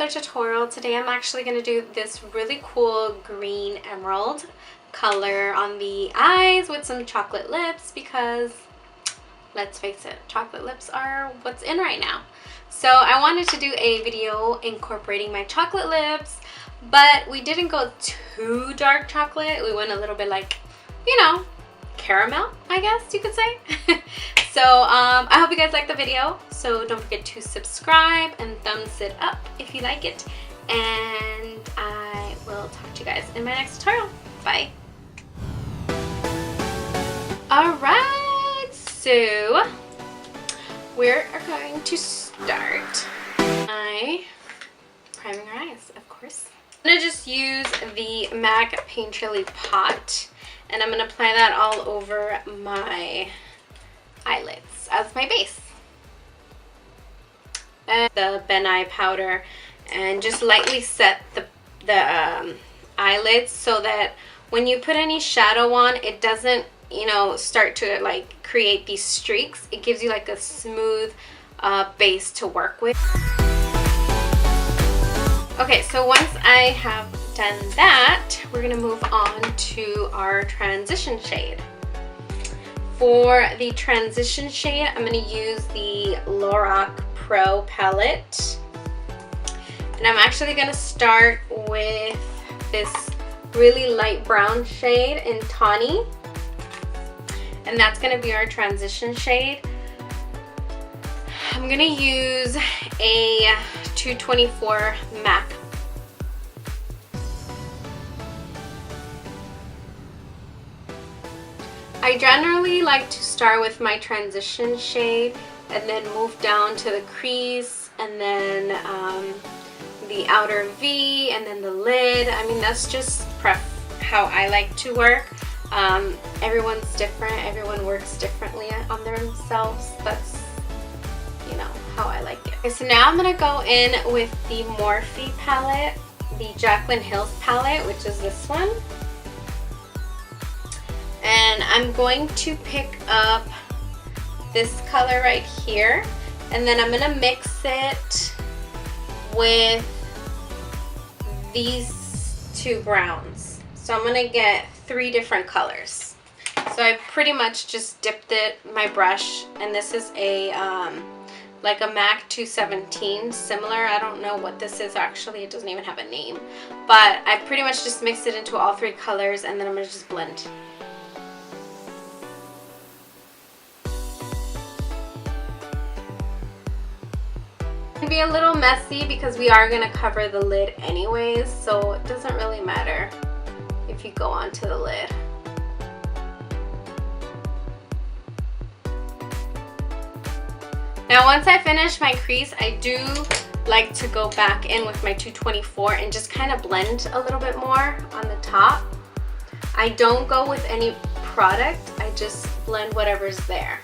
another tutorial. Today I'm actually going to do this really cool green emerald color on the eyes with some chocolate lips because, let's face it, chocolate lips are what's in right now. So I wanted to do a video incorporating my chocolate lips, but we didn't go too dark chocolate. We went a little bit like, you know, caramel, I guess you could say. So I hope you guys like the video. So don't forget to subscribe and thumbs it up if you like it. And I will talk to you guys in my next tutorial. Bye. Alright, so we're going to start by priming our eyes, of course. I'm going to just use the MAC Painterly pot, and I'm going to apply that all over my eyelids as my base. And the Ben Nye powder, and just lightly set the eyelids so that when you put any shadow on, it doesn't, you know, start to like create these streaks. It gives you like a smooth base to work with. Okay, so once I have done that, we're gonna move on to our transition shade. For the transition shade, I'm gonna use the Lorac Pro palette. And I'm actually gonna start with this really light brown shade in Tawny. And that's gonna be our transition shade. I'm gonna use a 224 MAC. I generally like to start with my transition shade and then move down to the crease and then the outer V and then the lid. I mean, that's just how I like to work. Everyone's different. Everyone works differently on themselves. That's, you know, how I like it. Okay, so now I'm going to go in with the Morphe palette, the Jaclyn Hill's palette, which is this one. And I'm going to pick up this color right here, and then I'm gonna mix it with these two browns. So I'm gonna get 3 different colors. So I pretty much just dipped my brush, and this is a like a MAC 217, similar. I don't know what this is actually, it doesn't even have a name. But I pretty much just mixed it into all 3 colors, and then I'm gonna just blend. Be a little messy because we are going to cover the lid anyways, so it doesn't really matter if you go onto the lid. Now once I finish my crease, I do like to go back in with my 224 and just kind of blend a little bit more on the top. I don't go with any product, I just blend whatever's there.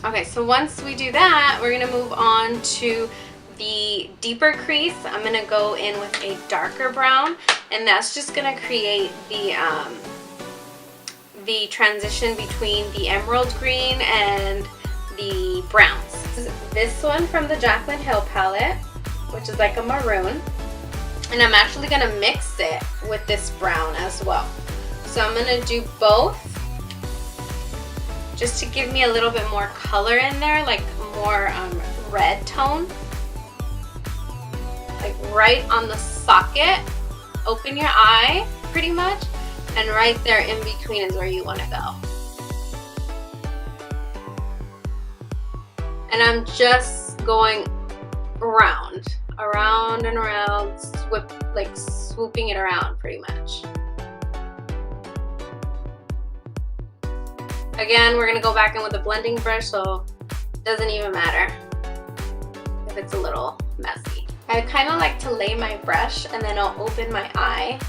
Okay, so once we do that, we're gonna move on to the deeper crease. I'm gonna go in with a darker brown, and that's just gonna create the transition between the emerald green and the browns. This one from the Jaclyn Hill palette, which is like a maroon, and I'm actually gonna mix it with this brown as well. So I'm gonna do both, just to give me a little bit more color in there, like more red tone. Like right on the socket, open your eye pretty much, and right there in between is where you want to go. And I'm just going around and around, swooping it around pretty much. Again, we're going to go back in with a blending brush, so it doesn't even matter if it's a little messy. I kind of like to lay my brush and then I'll open my eye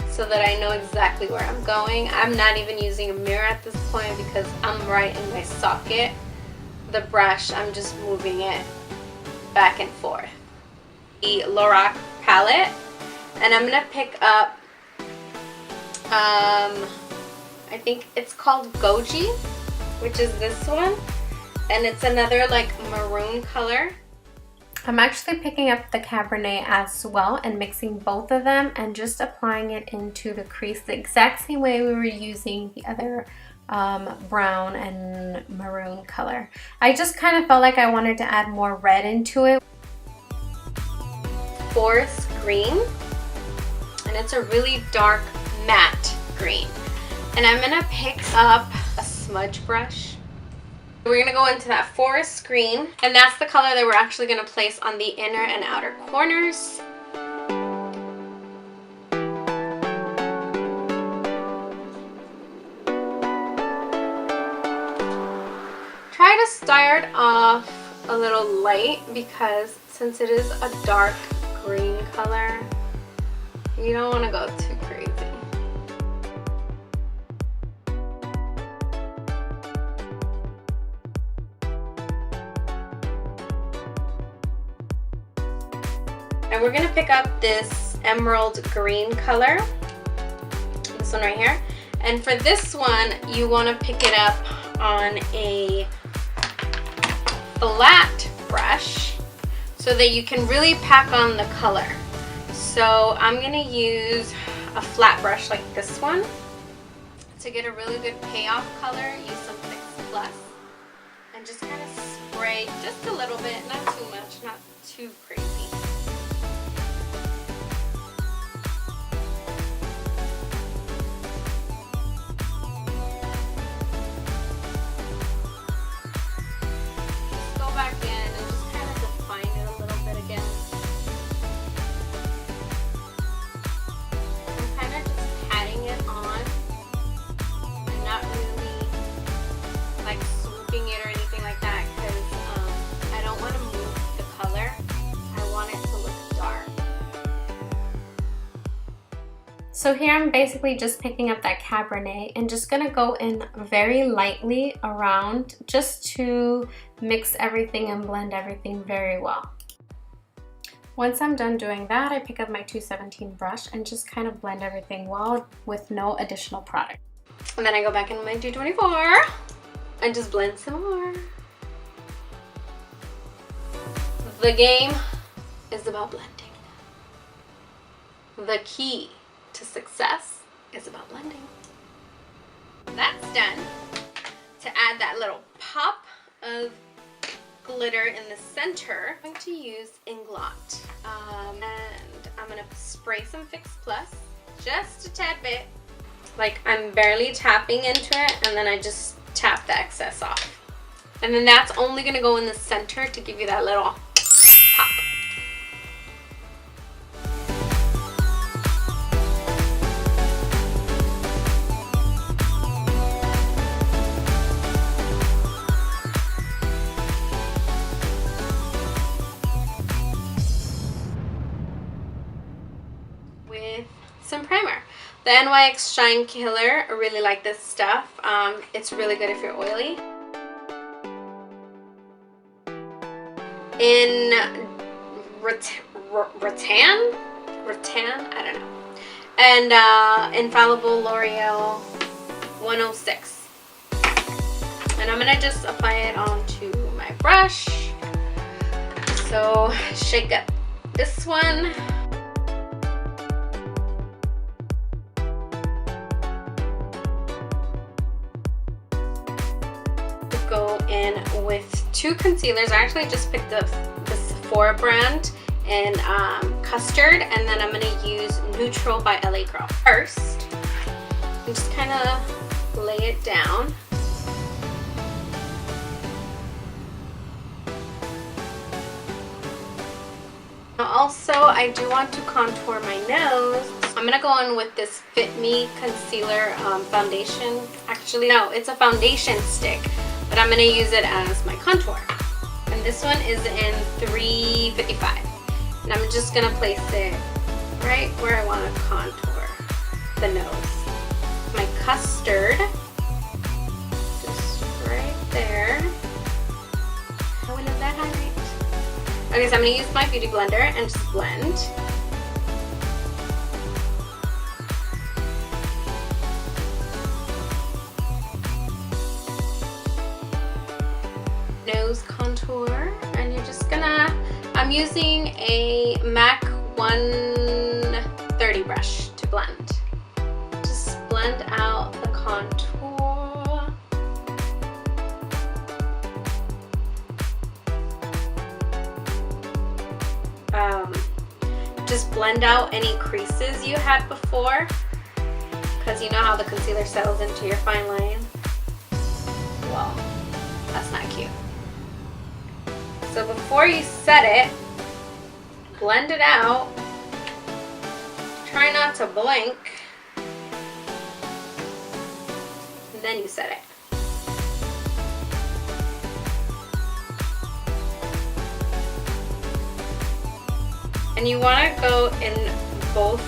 so that I know exactly where I'm going. I'm not even using a mirror at this point because I'm right in my socket. The brush, I'm just moving it back and forth. The Lorac palette, and I'm going to pick up I think it's called Goji, which is this one, and it's another like maroon color. I'm actually picking up the Cabernet as well and mixing both of them and just applying it into the crease the exact same way we were using the other brown and maroon color. I just kind of felt like I wanted to add more red into it. Forest green, and it's a really dark matte green. And I'm gonna pick up a smudge brush. We're gonna go into that forest green, and that's the color that we're actually gonna place on the inner and outer corners. Try to start off a little light because since it is a dark green color, you don't want to go too crazy. And we're going to pick up this emerald green color, this one right here. And for this one, you want to pick it up on a flat brush so that you can really pack on the color. So I'm going to use a flat brush like this one. To get a really good payoff color, use some Fix Plus and just kind of spray just a little bit, not too much, not too crazy. Just go back in and just kind of define it a little bit again. I'm kind of just patting it on and not really like swooping it or anything like that because I don't want to move the color. I want it to look dark. So here I'm basically just picking up that Cabernet and just gonna go in very lightly around just to mix everything and blend everything very well. Once I'm done doing that, I pick up my 217 brush and just kind of blend everything well with no additional product. And then I go back in my 224 and just blend some more. The game is about blending. The key to success is about blending. That's done. To add that little pop of glitter in the center, I'm going to use Inglot. And I'm going to spray some Fix Plus, just a tad bit. Like I'm barely tapping into it, and then I just tap the excess off. And then that's only going to go in the center to give you that little pop. With some primer. The NYX Shine Killer, I really like this stuff. It's really good if you're oily. In rattan, I don't know. And Infallible L'Oreal 106. And I'm gonna just apply it onto my brush. So shake up this one. Go in with two concealers. I actually just picked up the Sephora brand in Custard, and then I'm going to use Neutral by LA Girl. First, I'm just kind of lay it down. Also, I do want to contour my nose. I'm going to go in with this Fit Me Concealer foundation. Actually, no, it's a foundation stick, but I'm going to use it as my contour. And this one is in 355. And I'm just going to place it right where I want to contour the nose. My Custard, just right there. Oh, I love that highlight. Okay, so I'm going to use my Beauty Blender and just blend. Nose contour, and you're just gonna, I'm using a MAC 130 brush to blend. Just blend out the contour. Just blend out any creases you had before, because you know how the concealer settles into your fine line. Well, that's not cute. So before you set it, blend it out. Try not to blink. And then you set it. And you want to go in both,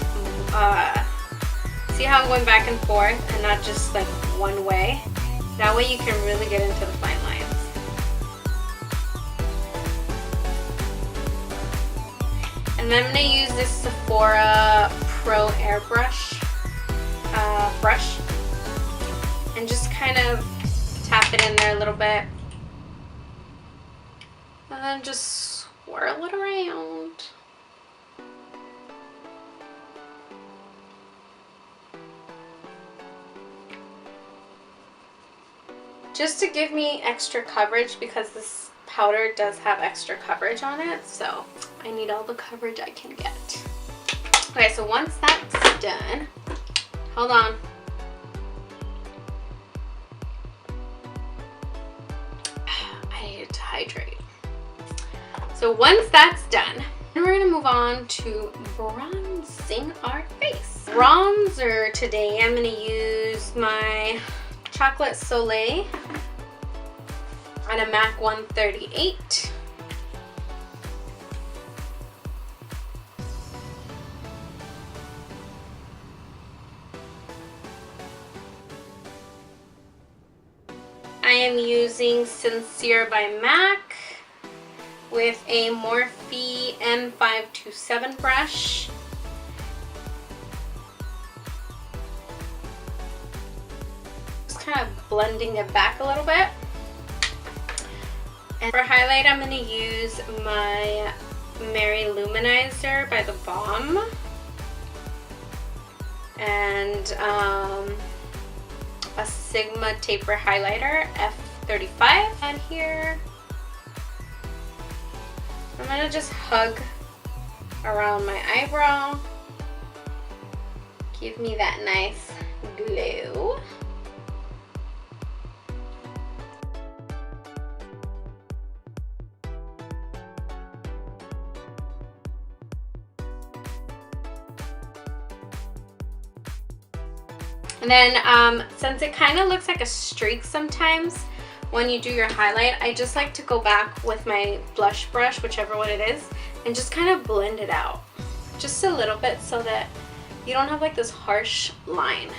see how I'm going back and forth and not just like one way. That way you can really get into the fine lines. And then I'm going to use this Sephora Pro Airbrush brush and just kind of tap it in there a little bit. And then just swirl it around. Just to give me extra coverage, because this powder does have extra coverage on it, so I need all the coverage I can get. Okay, so once that's done, hold on. I needed to hydrate. So once that's done, then we're gonna move on to bronzing our face. Bronzer today, I'm gonna use my Chocolate Soleil on a MAC 138. I am using Sincere by MAC with a Morphe M527 brush. Kind of blending it back a little bit. And for highlight, I'm going to use my Mary Luminizer by The Balm and a Sigma Taper Highlighter F35 on here. I'm going to just hug around my eyebrow, give me that nice glow. And then since it kind of looks like a streak sometimes when you do your highlight, I just like to go back with my blush brush, whichever one it is, and just kind of blend it out just a little bit so that you don't have like this harsh line.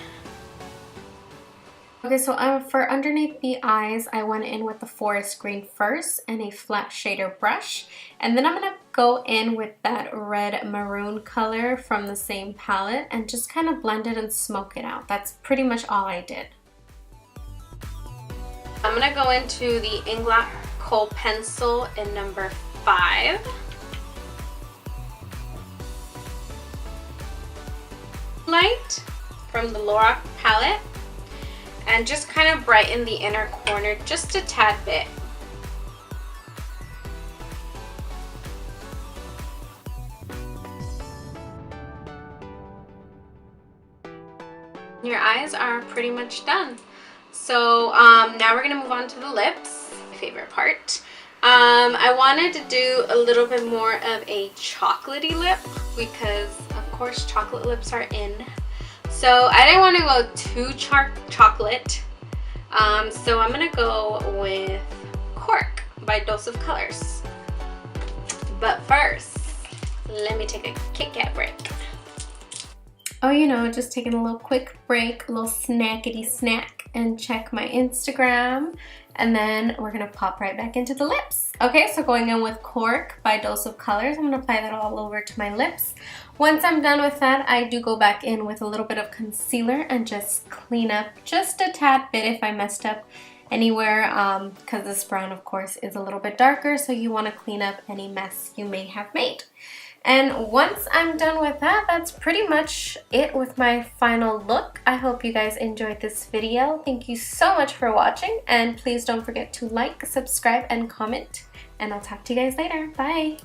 Okay, so for underneath the eyes, I went in with the forest green first and a flat shader brush. And then I'm going to go in with that red maroon color from the same palette and just kind of blend it and smoke it out. That's pretty much all I did. I'm going to go into the Inglot Kohl pencil in number 5. Light from the Lorac palette. And just kind of brighten the inner corner just a tad bit. Your eyes are pretty much done. So now we're gonna move on to the lips, my favorite part. I wanted to do a little bit more of a chocolatey lip because of course chocolate lips are in. So I didn't want to go too chocolate, so I'm going to go with Cork by Dose of Colors. But first, let me take a Kit Kat break. Oh, you know, just taking a little quick break, a little snackety snack, and check my Instagram. And then we're going to pop right back into the lips. Okay, so going in with Cork by Dose of Colors. I'm going to apply that all over to my lips. Once I'm done with that, I do go back in with a little bit of concealer and just clean up just a tad bit if I messed up anywhere, because this brown of course is a little bit darker, so you want to clean up any mess you may have made. And once I'm done with that, that's pretty much it with my final look. I hope you guys enjoyed this video. Thank you so much for watching, and please don't forget to like, subscribe, and comment, and I'll talk to you guys later. Bye!